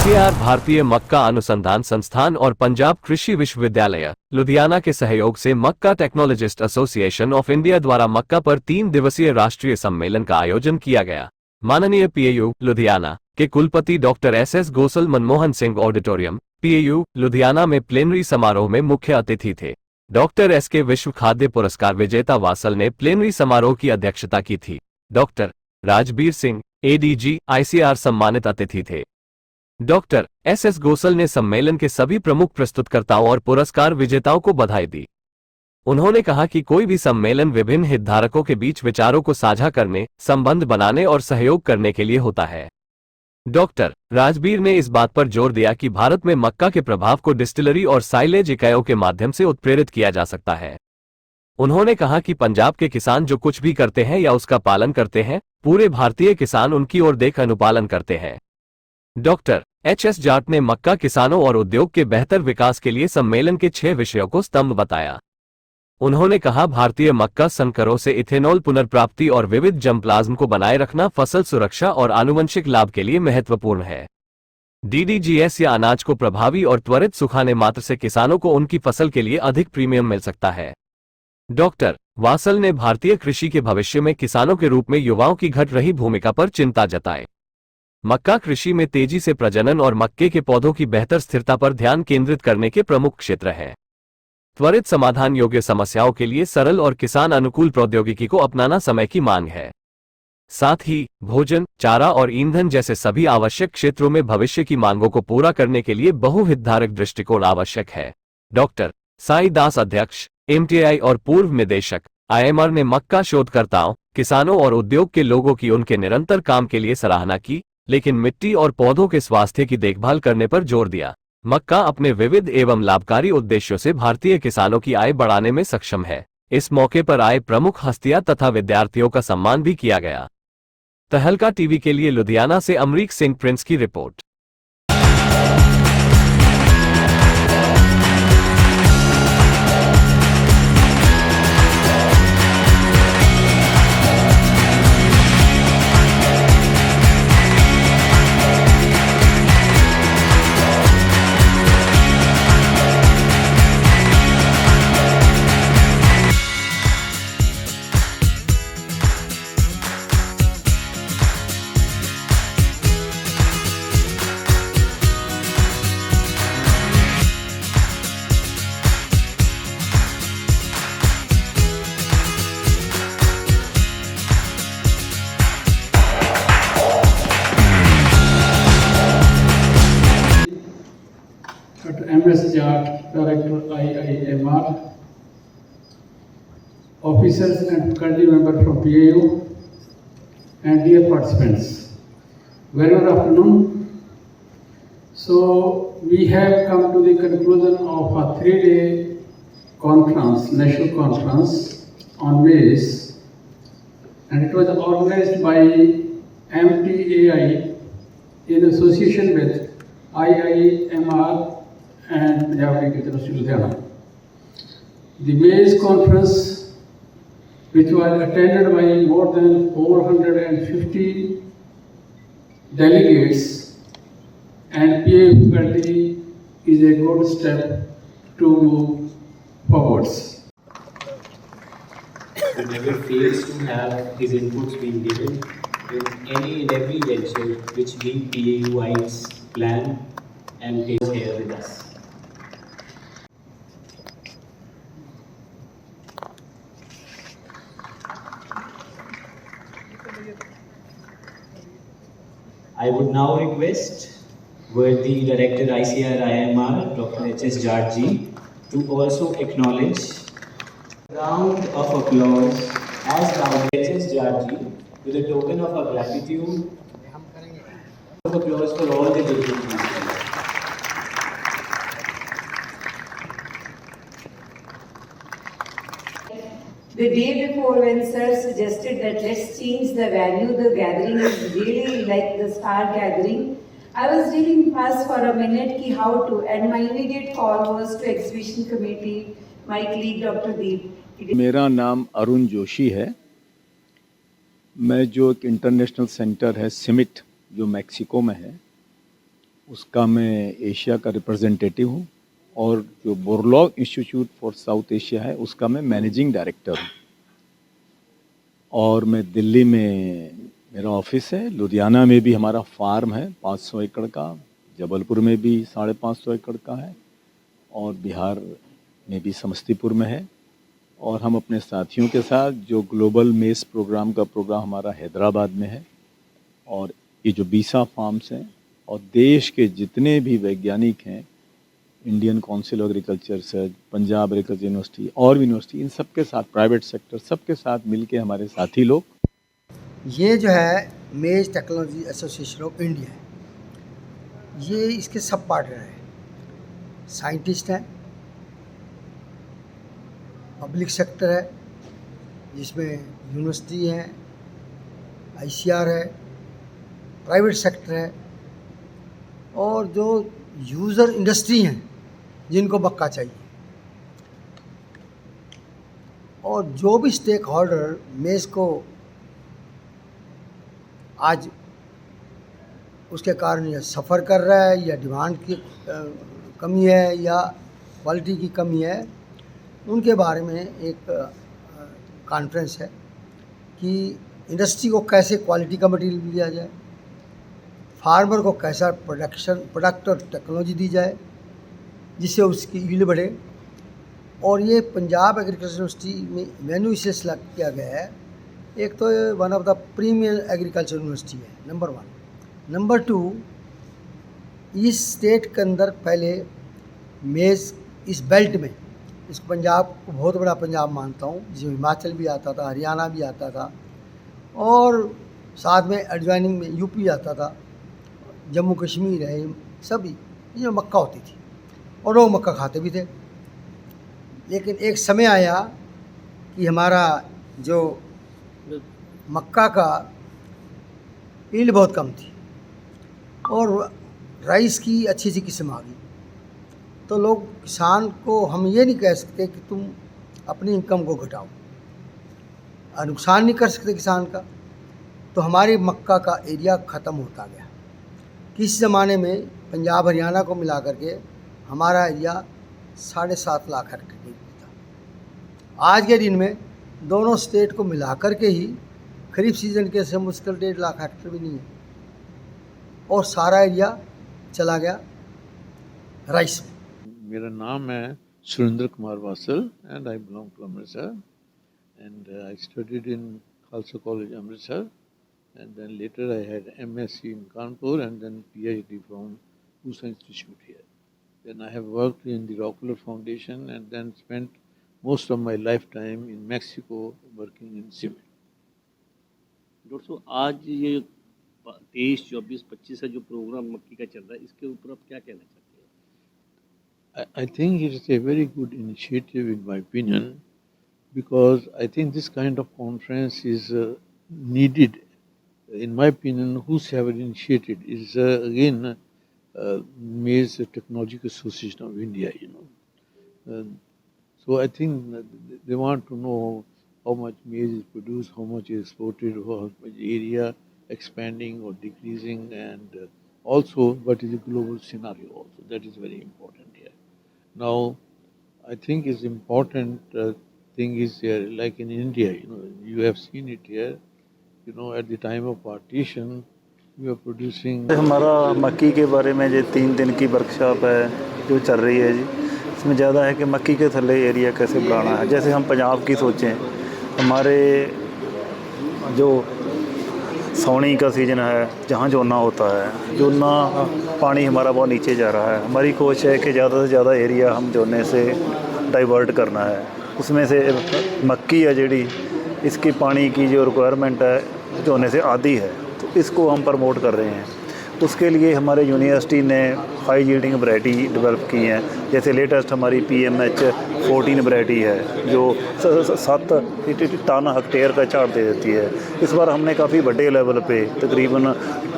ICAR भारतीय मक्का अनुसंधान संस्थान और पंजाब कृषि विश्वविद्यालय लुधियाना के सहयोग से मक्का टेक्नोलॉजिस्ट एसोसिएशन ऑफ इंडिया द्वारा मक्का पर 3 दिवसीय राष्ट्रीय सम्मेलन का आयोजन किया गया। माननीय पीएयू लुधियाना के कुलपति doctor S Gosal Manmohan Singh auditorium PAU Ludhiana में प्लेनरी समारोह में मुख्य अतिथि थे। डॉक्टर एस के विश्व खाद्य पुरस्कार विजेता वासल ने प्लेनरी समारोह की अध्यक्षता की थी। Doctor Rajbir Singh ADG ICAR सम्मानित अतिथि थे। डॉक्टर एस गोसल ने सम्मेलन के सभी प्रमुख प्रस्तुतकर्ताओं और पुरस्कार विजेताओं को बधाई दी। उन्होंने कहा कि कोई भी सम्मेलन विभिन्न हितधारकों के बीच विचारों को साझा करने, संबंध बनाने और सहयोग करने के लिए होता है। डॉक्टर राजबीर ने इस बात पर जोर दिया कि भारत में मक्का के प्रभाव को डिस्टिलरी और साइलेज इकाइयों के माध्यम से उत्प्रेरित किया जा सकता है। उन्होंने कहा कि पंजाब के किसान जो कुछ भी करते हैं या उसका पालन करते हैं, पूरे भारतीय किसान उनकी ओर देख अनुपालन करते हैं। Doctor HS. जाट ने मक्का किसानों और उद्योग के बेहतर विकास के लिए सम्मेलन के 6 विषयों को स्तंभ बताया। उन्होंने कहा भारतीय मक्का संकरों से इथेनॉल पुनर्प्राप्ति और विविध जर्मप्लाज्म को बनाए रखना फसल सुरक्षा और आनुवंशिक लाभ के लिए महत्वपूर्ण है। डीडीजीएस या अनाज को प्रभावी और त्वरित सुखाने मात्र से किसानों को उनकी फसल के लिए अधिक प्रीमियम मिल सकता है। डॉक्टर वासल ने भारतीय कृषि के भविष्य में किसानों के रूप में युवाओं की घट रही भूमिका पर चिंता जताई। मक्का कृषि में तेजी से प्रजनन और मक्के के पौधों की बेहतर स्थिरता पर ध्यान केंद्रित करने के प्रमुख क्षेत्र हैं। त्वरित समाधान योग्य समस्याओं के लिए सरल और किसान अनुकूल प्रौद्योगिकी को अपनाना समय की मांग है। साथ ही भोजन, चारा और ईंधन जैसे सभी आवश्यक क्षेत्रों में भविष्य की मांगों को पूरा करने के लिए बहुहितधारक दृष्टिकोण आवश्यक है। डॉक्टर साई दास अध्यक्ष एमटीआई और पूर्व निदेशक आईएमआर ने मक्का शोधकर्ताओं, किसानों और उद्योग के लोगों की उनके निरंतर काम के लिए सराहना की, लेकिन मिट्टी और पौधों के स्वास्थ्य की देखभाल करने पर जोर दिया। मक्का अपने विविध एवं लाभकारी उद्देश्यों से भारतीय किसानों की आय बढ़ाने में सक्षम है। इस मौके पर आए प्रमुख हस्तियां तथा विद्यार्थियों का सम्मान भी किया गया। तहलका टीवी के लिए लुधियाना से अमरीक सिंह प्रिंस की report. Dr. M.S. Jat, Director IIMR, officers and faculty members from PAU, and dear participants. Very good afternoon. So we have come to the conclusion of a 3-day conference, national conference on maize, and it was organized by MTAI in association with IIMR and Punjab Agricultural University Ludhiana. The maize conference, which was attended by more than 450 delegates and PA faculty, is a good step to move forwards. It never fails to have his inputs being given in any and every venture which we PAUites plan and take here with us. I would now request worthy Director ICAR IMR, Dr. H.S. Jat ji, to also acknowledge a round of applause as Dr. H.S. Jat ji with a token of our gratitude. Of applause for all the dignitaries. The day before, when Sir suggested that let's change the venue, the gathering is really like the star gathering, I was really impressed for a minute ki how to, and my immediate call was to exhibition committee, my colleague Dr. Deep. मेरा नाम अरुण जोशी है। मैं जो एक international centre है cement जो Mexico में है, उसका मैं एशिया का रिप्रेजेंटेटिव हूँ, और जो Borlaug institute for south Asia है उसका मैं मैनेजिंग डायरेक्टर हूँ। और मैं दिल्ली में मेरा ऑफिस है, लुधियाना में भी हमारा फार्म है 500 एकड़ का, जबलपुर में भी 550 एकड़ का है, और बिहार में भी समस्तीपुर में है। और हम अपने साथियों के साथ जो ग्लोबल मेस प्रोग्राम का प्रोग्राम हमारा हैदराबाद में है, और ये जो 20 फार्म्स हैं और देश के जितने भी वैज्ञानिक हैं, Indian council of agriculture research, Punjab agriculture university और यूनिवर्सिटी, इन सब के साथ, प्राइवेट सेक्टर सबके साथ मिलके हमारे साथी लोग, ये जो है मेज टेक्नोलॉजी एसोसिएशन ऑफ इंडिया है, ये इसके सब पार्टनर हैं, साइंटिस्ट हैं, पब्लिक सेक्टर है जिसमें यूनिवर्सिटी है, आईसीआर है, प्राइवेट सेक्टर है, और जो यूज़र इंडस्ट्री हैं जिनको मक्का चाहिए, और जो भी स्टेक होल्डर मेज़ को आज उसके कारण या सफ़र कर रहा है, या डिमांड की कमी है, या क्वालिटी की कमी है, उनके बारे में एक कॉन्फ्रेंस है कि इंडस्ट्री को कैसे क्वालिटी का मटेरियल दिया जाए, फार्मर को कैसा प्रोडक्ट और टेक्नोलॉजी दी जाए जिससे उसकी यील्ड बढ़े। और ये पंजाब एग्रीकल्चर यूनिवर्सिटी में मेन्यू इसलिए सेलेक्ट किया गया है, एक तो ये one of the premier agriculture university है, नंबर 1। नंबर 2, इस स्टेट के अंदर पहले मेज़ इस बेल्ट में, इस पंजाब को बहुत बड़ा पंजाब मानता हूँ, जिसमें हिमाचल भी आता था, हरियाणा भी आता था, और साथ में एडजॉइनिंग में यूपी आता था, जम्मू कश्मीर है, सभी ये मक्का होती थी और लोग मक्का खाते भी थे। लेकिन एक समय आया कि हमारा जो मक्का का यील्ड बहुत कम थी और राइस की अच्छी सी किस्म आ गई, तो लोग किसान को हम ये नहीं कह सकते कि तुम अपनी इनकम को घटाओ, नुकसान नहीं कर सकते किसान का। तो हमारी मक्का का एरिया ख़त्म होता गया। किस ज़माने में पंजाब हरियाणा को मिला करके हमारा एरिया 7.5 लाख हेक्टेयर था। आज के दिन में दोनों स्टेट को मिला करके ही खरीफ सीज़न के से मुश्किल 1.5 लाख हेक्टेयर भी नहीं है, और सारा एरिया चला गया राइस में। मेरा नाम है Surendra Kumar Vasal and I belong to Amritsar and I studied in Khalsa College Amritsar and then later I had MSc in Kanpur and then PhD from USA Institute here. Then I have worked in the Rockefeller Foundation and then spent most of my lifetime in Mexico working in cement. Doctor साहब, आज ये 23, 24, 25 का जो programme मक्की का चल रहा है, इसके ऊपर आप क्या कहना चाहते हैं? I think it is a very good initiative in my opinion, because I think this kind of conference is needed. In my opinion, whosoever initiated is again Maize Technological Association of India, so I think they want to know how much maize is produced, how much is exported, how much area expanding or decreasing, and also what is the global scenario also. That is very important here. Now, I think it's important thing is here, like in India, you have seen it here. At the time of partition, we are producing. हमारा मक्की के बारे में जो 3 दिन की workshop है जो चल रही है जी, इसमें ज़्यादा है कि मक्की के थल्ले एरिया कैसे बढ़ाना है। जैसे हम पंजाब की सोचें, हमारे जो सौनी का सीज़न है, जहाँ जोना होता है, जोना पानी हमारा बहुत नीचे जा रहा है। हमारी कोशिश है कि ज़्यादा से ज़्यादा एरिया हम जोने से डाइवर्ट करना है। उसमें से मक्की है ਜਿਹੜੀ, इसकी पानी की जो रिक्वायरमेंट है जोने से आधी है, तो इसको हम प्रमोट कर रहे हैं। उसके लिए हमारे यूनिवर्सिटी ने हाई यील्डिंग वैरायटी डेवलप की हैं। जैसे लेटेस्ट हमारी PMH 14 वैरायटी है जो 7 टन हेक्टेयर का झाड़ दे देती है। इस बार हमने काफ़ी बड़े लेवल पे तकरीबन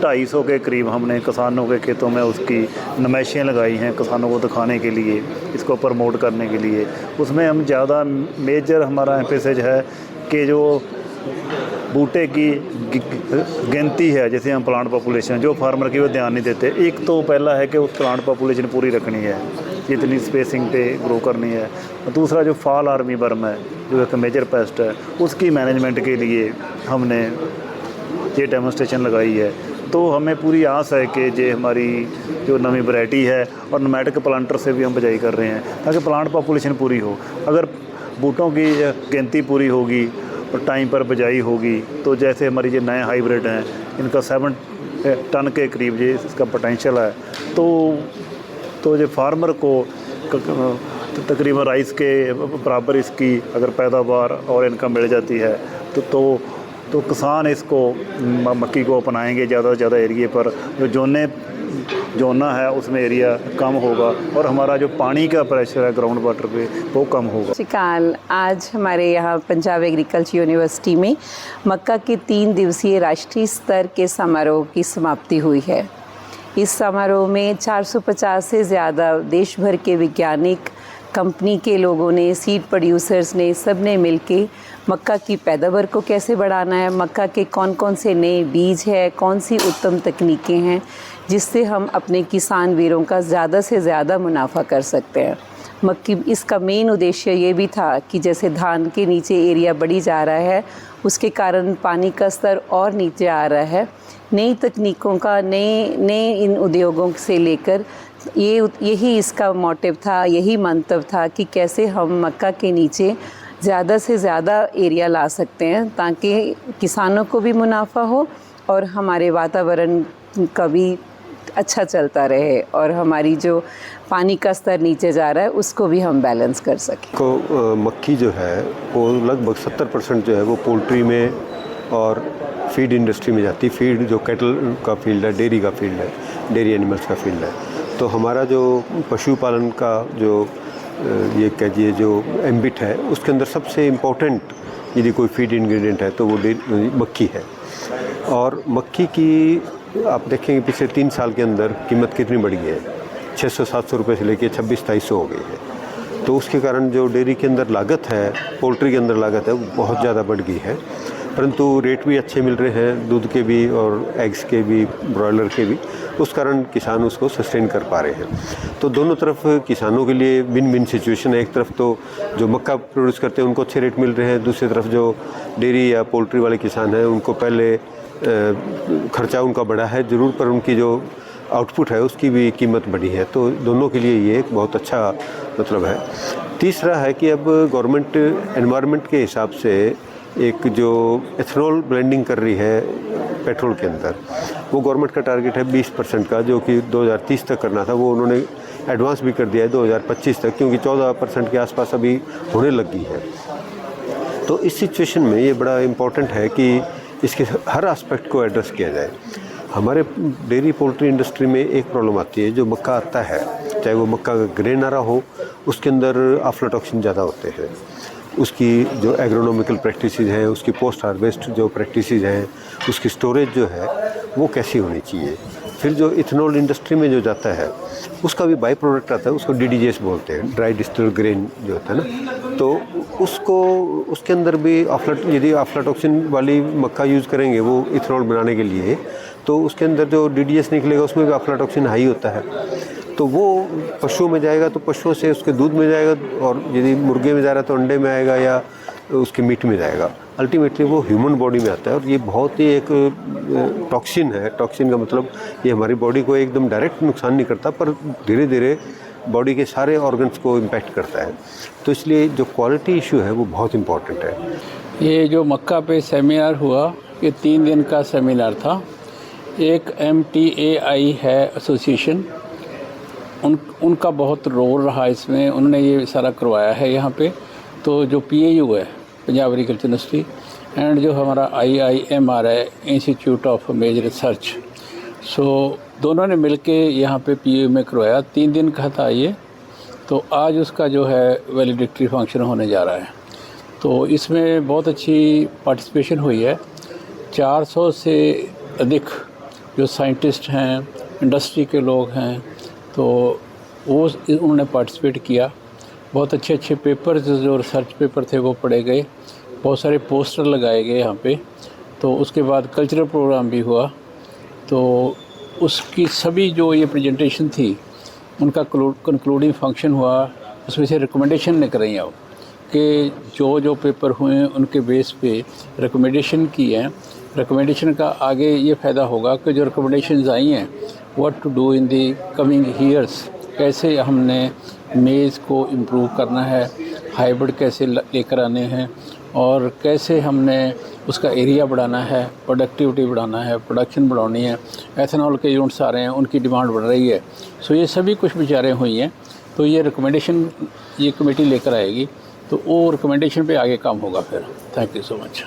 250 के करीब हमने किसानों के खेतों में उसकी नुमाइशें लगाई हैं, किसानों को दिखाने के लिए, इसको प्रमोट करने के लिए। उसमें हम ज़्यादा मेजर हमारा एम्फेसिस है कि जो बूटे की गिनती है, जैसे हम प्लांट पॉपुलेशन, जो फार्मर की वो ध्यान नहीं देते। एक तो पहला है कि उस प्लांट पॉपुलेशन पूरी रखनी है, जितनी स्पेसिंग पे ग्रो करनी है। और दूसरा जो फॉल आर्मी वर्म है, जो एक मेजर पेस्ट है, उसकी मैनेजमेंट के लिए हमने ये डेमोन्स्ट्रेशन लगाई है। तो हमें पूरी आस है कि ये हमारी जो नवी वैरायटी है और नोमैटिक प्लांटर से भी हम बिजाई कर रहे हैं, ताकि प्लांट पॉपुलेशन पूरी हो। अगर बूटों की गिनती पूरी होगी और टाइम पर बिजाई होगी, तो जैसे हमारी ये नए हाइब्रिड हैं, इनका 7 टन के करीब ये इसका पोटेंशियल है। तो जो फार्मर को तकरीबन राइस के बराबर इसकी अगर पैदावार और इनकम मिल जाती है, तो किसान इसको मक्की को अपनाएंगे ज़्यादा से ज़्यादा एरिए पर। जो जोना है उसमें एरिया कम होगा और हमारा जो पानी का प्रेशर है ग्राउंड वाटर पे वो कम होगा। श्रीकाल, आज हमारे यहाँ पंजाब एग्रीकल्चर यूनिवर्सिटी में मक्का के 3 दिवसीय राष्ट्रीय स्तर के समारोह की समाप्ति हुई है। इस समारोह में 450 से ज़्यादा देश भर के वैज्ञानिक, कंपनी के लोगों ने, सीड प्रोड्यूसर्स ने, सब ने मिलके मक्का की पैदावार को कैसे बढ़ाना है, मक्का के कौन कौन से नए बीज है, कौन सी उत्तम तकनीकें हैं जिससे हम अपने किसान वीरों का ज़्यादा से ज़्यादा मुनाफा कर सकते हैं। मक्की, इसका मेन उद्देश्य ये भी था कि जैसे धान के नीचे एरिया बढ़ी जा रहा है, उसके कारण पानी का स्तर और नीचे आ रहा है। नई तकनीकों का, नए इन उद्योगों से लेकर यही इसका मोटिव था, यही मंतव्य था कि कैसे हम मक्का के नीचे ज़्यादा से ज़्यादा एरिया ला सकते हैं, ताकि किसानों को भी मुनाफा हो और हमारे वातावरण का भी अच्छा चलता रहे और हमारी जो पानी का स्तर नीचे जा रहा है उसको भी हम बैलेंस कर सकें। को मक्की जो है वो लगभग 70% जो है वो पोल्ट्री में और फीड इंडस्ट्री में जाती है। फीड जो कैटल का फील्ड है, डेयरी का फील्ड है, डेयरी एनिमल्स का फील्ड है। तो हमारा जो पशुपालन का जो ये कहिए जो एम्बिट है, उसके अंदर सबसे इम्पोर्टेंट यदि कोई फीड इंग्रेडिएंट है तो वो मक्की है। और मक्की की आप देखेंगे पिछले 3 साल के अंदर कीमत कितनी बढ़ी है, 600-700 रुपये से लेके 26-2700 हो गई है। तो उसके कारण जो डेयरी के अंदर लागत है, पोल्ट्री के अंदर लागत है, वो बहुत ज़्यादा बढ़ गई है। परंतु रेट भी अच्छे मिल रहे हैं, दूध के भी और एग्स के भी, ब्रॉयलर के भी, उस कारण किसान उसको सस्टेन कर पा रहे हैं। तो दोनों तरफ किसानों के लिए विन विन सिचुएशन है। एक तरफ तो जो मक्का प्रोड्यूस करते हैं उनको अच्छे रेट मिल रहे हैं, दूसरी तरफ जो डेयरी या पोल्ट्री वाले किसान हैं उनको पहले खर्चा उनका बढ़ा है ज़रूर, पर उनकी जो आउटपुट है उसकी भी कीमत बढ़ी है। तो दोनों के लिए ये एक बहुत अच्छा मतलब है। तीसरा है कि अब गवर्नमेंट एनवायरनमेंट के हिसाब से एक जो एथेनॉल ब्लेंडिंग कर रही है पेट्रोल के अंदर, वो गवर्नमेंट का टारगेट है 20% का, जो कि 2030 तक करना था। वो उन्होंने एडवांस भी कर दिया है 2025 तक, क्योंकि 14% के आसपास अभी होने लगी है। तो इस सिचुएशन में ये बड़ा इम्पोर्टेंट है कि इसके हर एस्पेक्ट को एड्रेस किया जाए। हमारे डेयरी पोल्ट्री इंडस्ट्री में एक प्रॉब्लम आती है, जो मक्का आता है, चाहे वो मक्का का ग्रेन आ रहा हो, उसके अंदर आफ्लाटॉक्सिन ज़्यादा होते हैं। उसकी जो एग्रोनॉमिकल प्रैक्टिसेस हैं, उसकी पोस्ट हार्वेस्ट जो प्रैक्टिसेस हैं, उसकी स्टोरेज जो है वो कैसी होनी चाहिए। फिर जो इथेनॉल इंडस्ट्री में जो जाता है उसका भी बाई प्रोडक्ट आता है, उसको DDGS बोलते हैं, ड्राई डिस्टिल्ड ग्रेन जो होता है ना। तो उसको उसके अंदर भी यदि आफ्लाटॉक्सिन वाली मक्का यूज़ करेंगे वो इथेनॉल बनाने के लिए, तो उसके अंदर जो DDGS निकलेगा उसमें भी आफ्लाटॉक्सिन हाई होता है। तो वो पशुओं में जाएगा तो पशुओं से उसके दूध में जाएगा, और यदि मुर्गे में जा रहा है तो अंडे में आएगा या उसके मीट में जाएगा। अल्टीमेटली वो ह्यूमन बॉडी में आता है, और ये बहुत ही एक टॉक्सिन है। टॉक्सिन का मतलब ये हमारी बॉडी को एकदम डायरेक्ट नुकसान नहीं करता, पर धीरे धीरे बॉडी के सारे ऑर्गन्स को इम्पैक्ट करता है। तो इसलिए जो क्वालिटी इशू है वो बहुत इम्पॉर्टेंट है। ये जो मक्का पे सेमिनार हुआ, ये 3 दिन का सेमिनार था। एक MTAI है एसोसिएशन, उनका बहुत रोल रहा इसमें, उन्होंने ये सारा करवाया है यहाँ पे। तो जो PAU है, पंजाब एग्रीकल्चर यूनिवर्सिटी, एंड जो हमारा IIMR है, इंस्टीट्यूट ऑफ मेजर रिसर्च, सो दोनों ने मिलके यहाँ पे PAU में करवाया। 3 दिन का था ये। तो आज उसका जो है वैलिडिक्टरी फंक्शन होने जा रहा है। तो इसमें बहुत अच्छी पार्टिसिपेशन हुई है। 400 से अधिक जो साइंटिस्ट हैं, इंडस्ट्री के लोग हैं, तो वो उन्होंने पार्टिसिपेट किया। बहुत अच्छे अच्छे पेपर्स, जो रिसर्च पेपर थे वो पढ़े गए। बहुत सारे पोस्टर लगाए गए यहाँ पे, तो उसके बाद कल्चरल प्रोग्राम भी हुआ। तो उसकी सभी जो ये प्रेजेंटेशन थी उनका कंक्लूडिंग फंक्शन हुआ। उसमें से रिकमेंडेशन निकल रही हैं अब कि जो पेपर हुए हैं उनके बेस पे रिकमेंडेशन की हैं। रिकमेंडेशन का आगे ये फ़ायदा होगा कि जो रिकमेंडेशंस आई हैं what to do in the coming years, कैसे हमने मेज़ को इम्प्रूव करना है, हाइब्रिड कैसे लेकर आने हैं और कैसे हमने उसका एरिया बढ़ाना है, प्रोडक्टिविटी बढ़ाना है, प्रोडक्शन बढ़ानी है। एथेनॉल के यूनिट्स आ रहे हैं, उनकी डिमांड बढ़ रही है। सो ये सभी कुछ विचारें हुई हैं। तो ये रिकमेंडेशन ये कमेटी लेकर आएगी, तो वो रिकमेंडेशन पे आगे काम होगा फिर। Thank you so much.